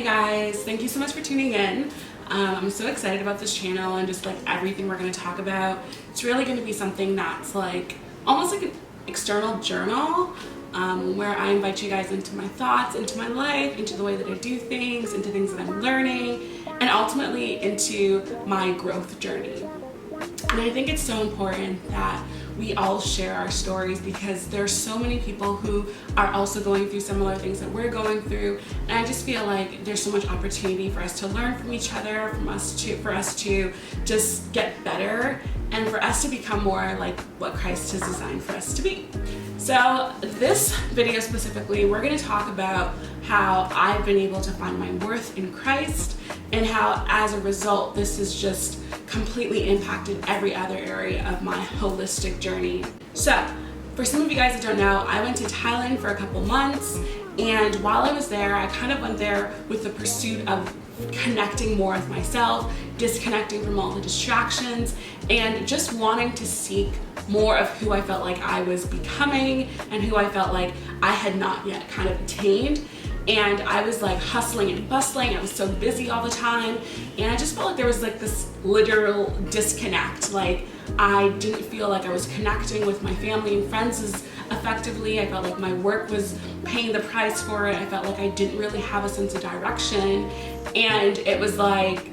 Hey guys, thank you so much for tuning in. I'm so excited about this channel and just like everything we're going to talk about. It's really going to be something that's like almost like an external journal where I invite you guys into my thoughts, into my life, into the way that I do things, into things that I'm learning, and ultimately into my growth journey. And I think it's so important that we all share our stories because there's so many people who are also going through similar things that we're going through, and I just feel like there's so much opportunity for us to learn from each other, for us to just get better, and for us to become more like what Christ has designed for us to be. So this video specifically, we're going to talk about how I've been able to find my worth in Christ and how as a result this has just completely impacted every other area of my holistic journey. So for some of you guys that don't know, I went to Thailand for a couple months, and while I was there I kind of went there with the pursuit of connecting more with myself, disconnecting from all the distractions, and just wanting to seek more of who I felt like I was becoming and who I felt like I had not yet kind of attained. And I was like hustling and bustling. I was so busy all the time, and I just felt like there was like this literal disconnect. Like I didn't feel like I was connecting with my family and friends as effectively. I felt like my work was paying the price for it. I felt like I didn't really have a sense of direction, and it was like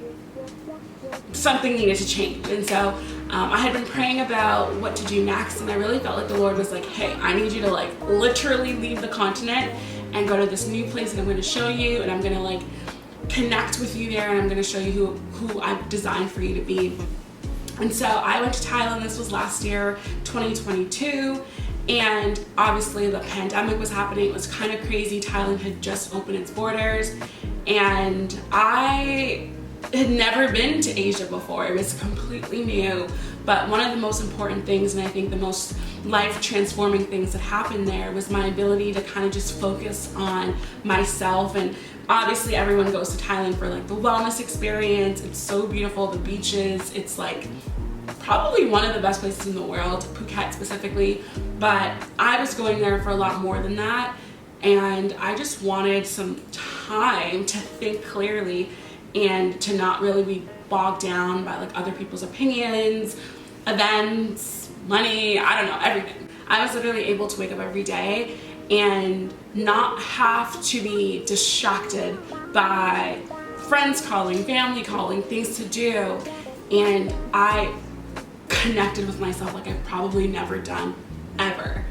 something needed to change. And so I had been praying about what to do next, and I really felt like the Lord was like, hey, I need you to like literally leave the continent and go to this new place that I'm going to show you, and I'm going to like connect with you there, and I'm going to show you who I've designed for you to be. And so I went to Thailand. This was last year, 2022, and obviously the pandemic was happening. It was kind of crazy. Thailand had just opened its borders, and I had never been to Asia before. It was completely new, but one of the most important things, and I think the most life transforming things that happened there, was my ability to kind of just focus on myself. And obviously everyone goes to Thailand for like the wellness experience. It's so beautiful, the beaches, it's like probably one of the best places in the world, Phuket specifically, but I was going there for a lot more than that, and I just wanted some time to think clearly and to not really be bogged down by like other people's opinions, events, money, I don't know, everything. I was literally able to wake up every day and not have to be distracted by friends calling, family calling, things to do, and I connected with myself like I've probably never done ever.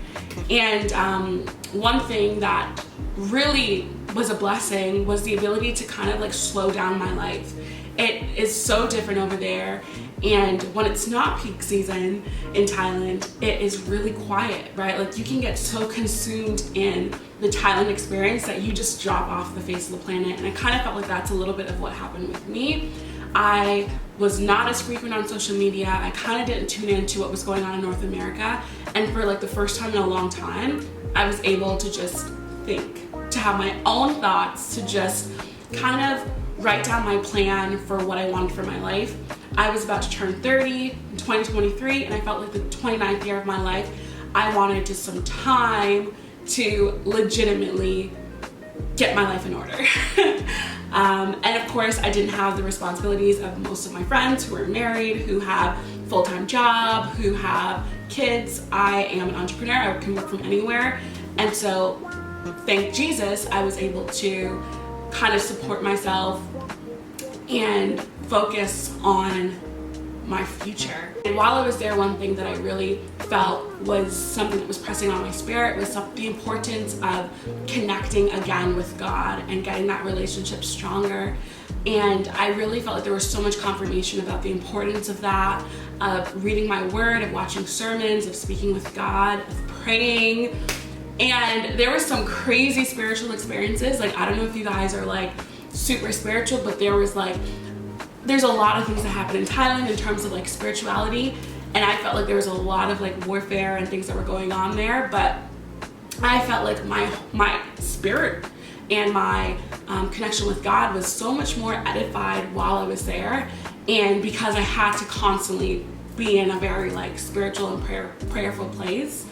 And one thing that really was a blessing was the ability to kind of like slow down my life. It is so different over there, and when it's not peak season in Thailand, it is really quiet, right? Like you can get so consumed in the Thailand experience that you just drop off the face of the planet, and I kind of felt like that's a little bit of what happened with me. I was not as frequent on social media. I kind of didn't tune into what was going on in North America, and for like the first time in a long time, I was able to just think, to have my own thoughts, to just kind of write down my plan for what I wanted for my life. I was about to turn 30 in 2023, and I felt like the 29th year of my life, I wanted just some time to legitimately get my life in order. And of course, I didn't have the responsibilities of most of my friends who are married, who have full-time job, who have kids. I am an entrepreneur. I can work from anywhere. And so thank Jesus, I was able to kind of support myself and focus on my future. And while I was there, one thing that I really felt was something that was pressing on my spirit was the importance of connecting again with God and getting that relationship stronger. And I really felt like there was so much confirmation about the importance of that, of reading my word, of watching sermons, of speaking with God, of praying. And there were some crazy spiritual experiences. Like, I don't know if you guys are like super spiritual, but there's a lot of things that happen in Thailand in terms of like spirituality, and I felt like there was a lot of like warfare and things that were going on there, but I felt like my spirit and my connection with God was so much more edified while I was there, and because I had to constantly be in a very like spiritual and prayerful place.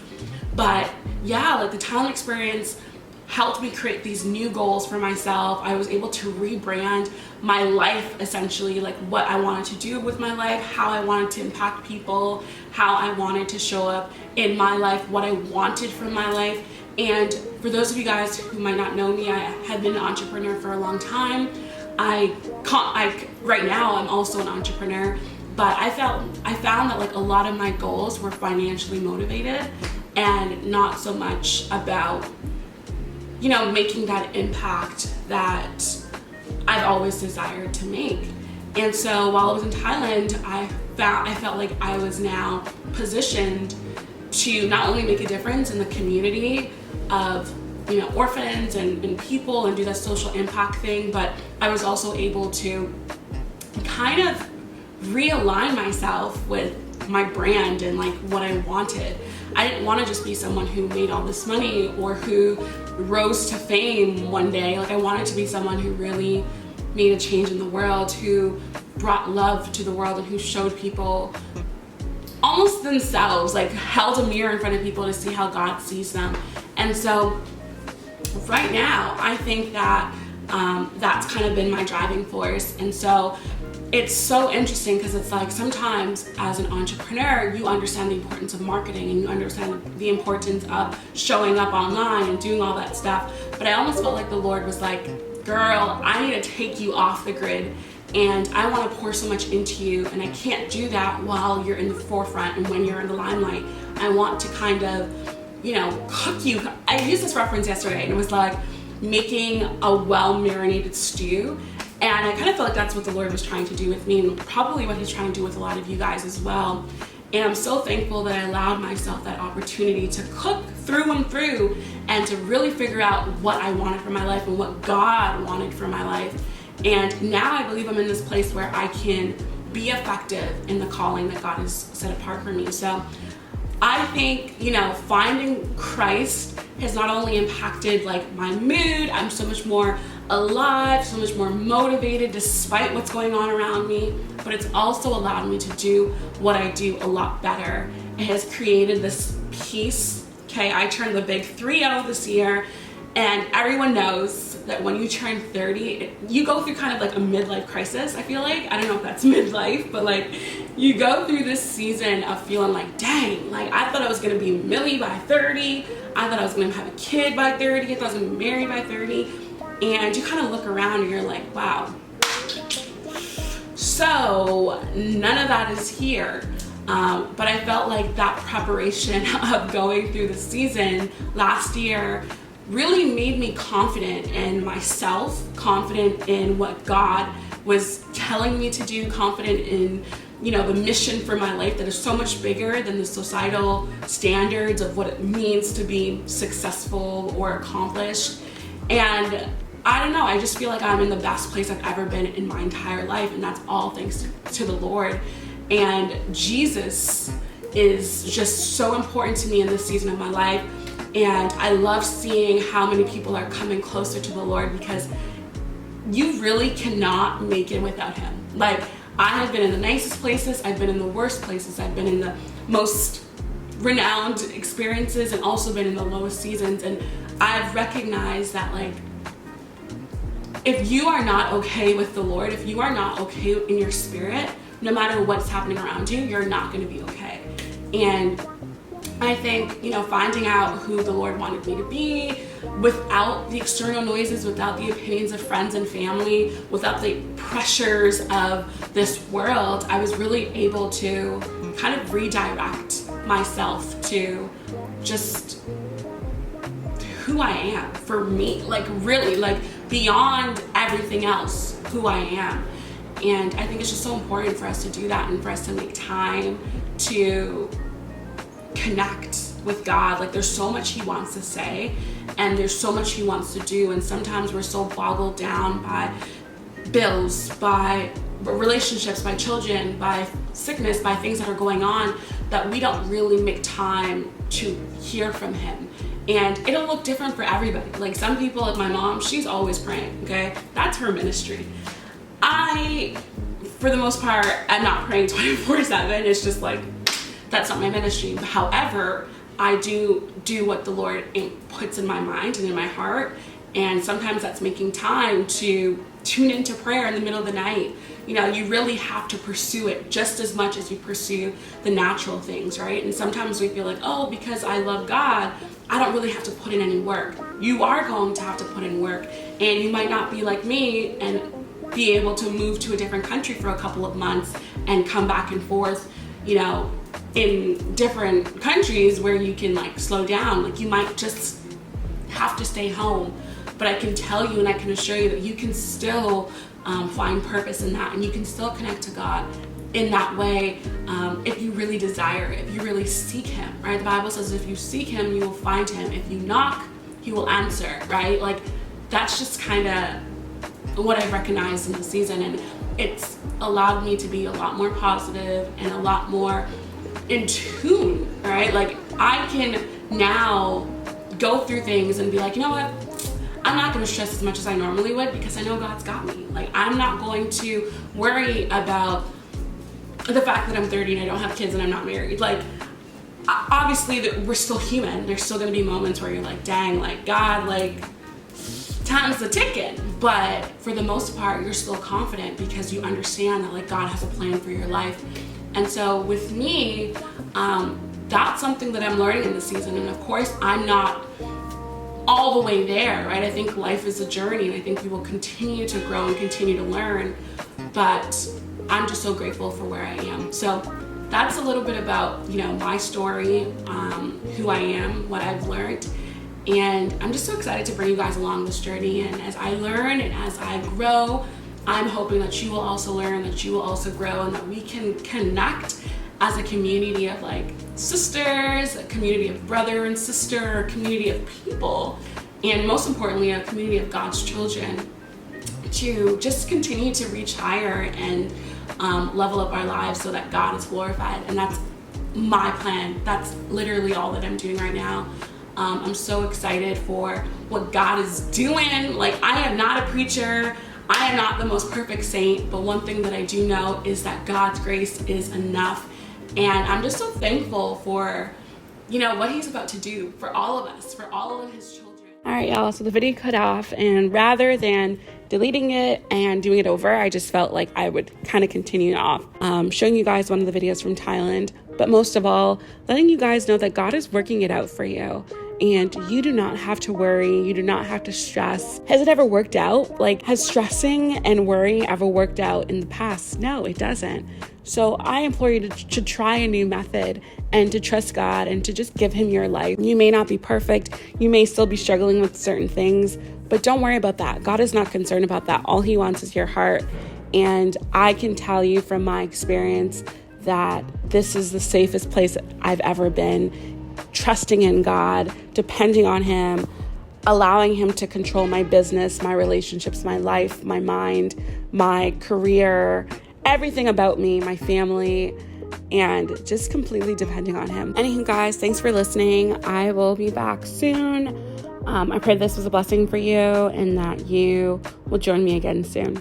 But yeah, like the Thailand experience helped me create these new goals for myself. I was able to rebrand my life, essentially, like what I wanted to do with my life, how I wanted to impact people, how I wanted to show up in my life, what I wanted from my life. And for those of you guys who might not know me, I have been an entrepreneur for a long time. Right now I'm also an entrepreneur, but I found that like a lot of my goals were financially motivated and not so much about, you know, making that impact that I've always desired to make. And so while I was in Thailand, I felt like I was now positioned to not only make a difference in the community of, you know, orphans and people and do that social impact thing, but I was also able to kind of realign myself with my brand and like what I wanted. I didn't want to just be someone who made all this money or who rose to fame one day. Like I wanted to be someone who really made a change in the world, who brought love to the world, and who showed people almost themselves, like held a mirror in front of people to see how God sees them. And so right now, I think that that's kind of been my driving force. And so it's so interesting because it's like sometimes as an entrepreneur, you understand the importance of marketing and you understand the importance of showing up online and doing all that stuff. But I almost felt like the Lord was like, girl, I need to take you off the grid and I want to pour so much into you, and I can't do that while you're in the forefront and when you're in the limelight. I want to kind of, you know, cook you. I used this reference yesterday and it was like making a well-marinated stew. And I kind of felt like that's what the Lord was trying to do with me, and probably what he's trying to do with a lot of you guys as well. And I'm so thankful that I allowed myself that opportunity to cook through and through and to really figure out what I wanted for my life and what God wanted for my life. And now I believe I'm in this place where I can be effective in the calling that God has set apart for me. So I think, you know, finding Christ has not only impacted like my mood, I'm so much more alive, so much more motivated despite what's going on around me, but it's also allowed me to do what I do a lot better. It has created this peace. Okay, I turned the big 3 out this year, and everyone knows that when you turn 30, you go through kind of like a midlife crisis, I feel like. I don't know if that's midlife, but like you go through this season of feeling like, dang, like I thought I was gonna be Millie by 30. I thought I was gonna have a kid by 30. I thought I was gonna be married by 30. And you kind of look around and you're like, wow. So none of that is here. But I felt like that preparation of going through the season last year really made me confident in myself, confident in what God was telling me to do, confident in, you know, the mission for my life that is so much bigger than the societal standards of what it means to be successful or accomplished. And I don't know, I just feel like I'm in the best place I've ever been in my entire life, and that's all thanks to the Lord. And Jesus is just so important to me in this season of my life. And I love seeing how many people are coming closer to the Lord, because you really cannot make it without him. Like, I have been in the nicest places, I've been in the worst places, I've been in the most renowned experiences and also been in the lowest seasons. And I've recognized that, like, if you are not okay with the Lord, if you are not okay in your spirit, no matter what's happening around you, you're not going to be okay. And I think, you know, finding out who the Lord wanted me to be without the external noises, without the opinions of friends and family, without the pressures of this world, I was really able to kind of redirect myself to just who I am for me, like really, like beyond everything else, who I am. And I think it's just so important for us to do that and for us to make time to connect with God. Like, there's so much he wants to say and there's so much he wants to do, and sometimes we're so boggled down by bills, by relationships, by children, by sickness, by things that are going on, that we don't really make time to hear from him. And it'll look different for everybody. Like, some people, like my mom, she's always praying, okay? That's her ministry. I, for the most part, am not praying 24/7. It's just like, that's not my ministry. However, I do what the Lord puts in my mind and in my heart. And sometimes that's making time to tune into prayer in the middle of the night. You know, you really have to pursue it just as much as you pursue the natural things, right? And sometimes we feel like, oh, because I love God, I don't really have to put in any work. You are going to have to put in work, and you might not be like me and be able to move to a different country for a couple of months and come back and forth, you know, in different countries where you can like slow down. Like you might just have to stay home. But I can tell you and I can assure you that you can still find purpose in that, and you can still connect to God in that way if you really desire it, if you really seek Him, right? The Bible says if you seek Him, you will find Him. If you knock, He will answer, right? Like that's just kind of what I've recognized in the season, and it's allowed me to be a lot more positive and a lot more in tune, right? Like I can now go through things and be like, you know what? I'm not going to stress as much as I normally would because I know God's got me. Like I'm not going to worry about the fact that I'm 30 and I don't have kids and I'm not married. Like obviously we're still human. There's still going to be moments where you're like, dang, like God, like time's a ticking. But for the most part, you're still confident because you understand that like God has a plan for your life. And so with me, that's something that I'm learning in this season. And of course, I'm not all the way there, right? I think life is a journey, and I think we will continue to grow and continue to learn, but I'm just so grateful for where I am. So that's a little bit about, you know, my story, who I am, what I've learned, and I'm just so excited to bring you guys along this journey. And as I learn and as I grow, I'm hoping that you will also learn, that you will also grow, and that we can connect as a community of like sisters, a community of brother and sister, a community of people, and most importantly, a community of God's children to just continue to reach higher and level up our lives so that God is glorified. And that's my plan. That's literally all that I'm doing right now. I'm so excited for what God is doing. Like I am not a preacher. I am not the most perfect saint, but one thing that I do know is that God's grace is enough. And I'm just so thankful for, you know, what He's about to do for all of us, for all of His children. All right, y'all, so the video cut off, and rather than deleting it and doing it over, I just felt like I would kind of continue off, showing you guys one of the videos from Thailand, but most of all, letting you guys know that God is working it out for you. And you do not have to worry. You do not have to stress. Has it ever worked out? Like, has stressing and worrying ever worked out in the past? No, it doesn't. So I implore you to try a new method and to trust God and to just give Him your life. You may not be perfect. You may still be struggling with certain things, but don't worry about that. God is not concerned about that. All He wants is your heart. And I can tell you from my experience that this is the safest place I've ever been. Trusting in God, depending on Him, allowing Him to control my business, my relationships, my life, my mind, my career, everything about me, my family, and just completely depending on Him. Anywho, guys, thanks for listening. I will be back soon. I pray this was a blessing for you and that you will join me again soon.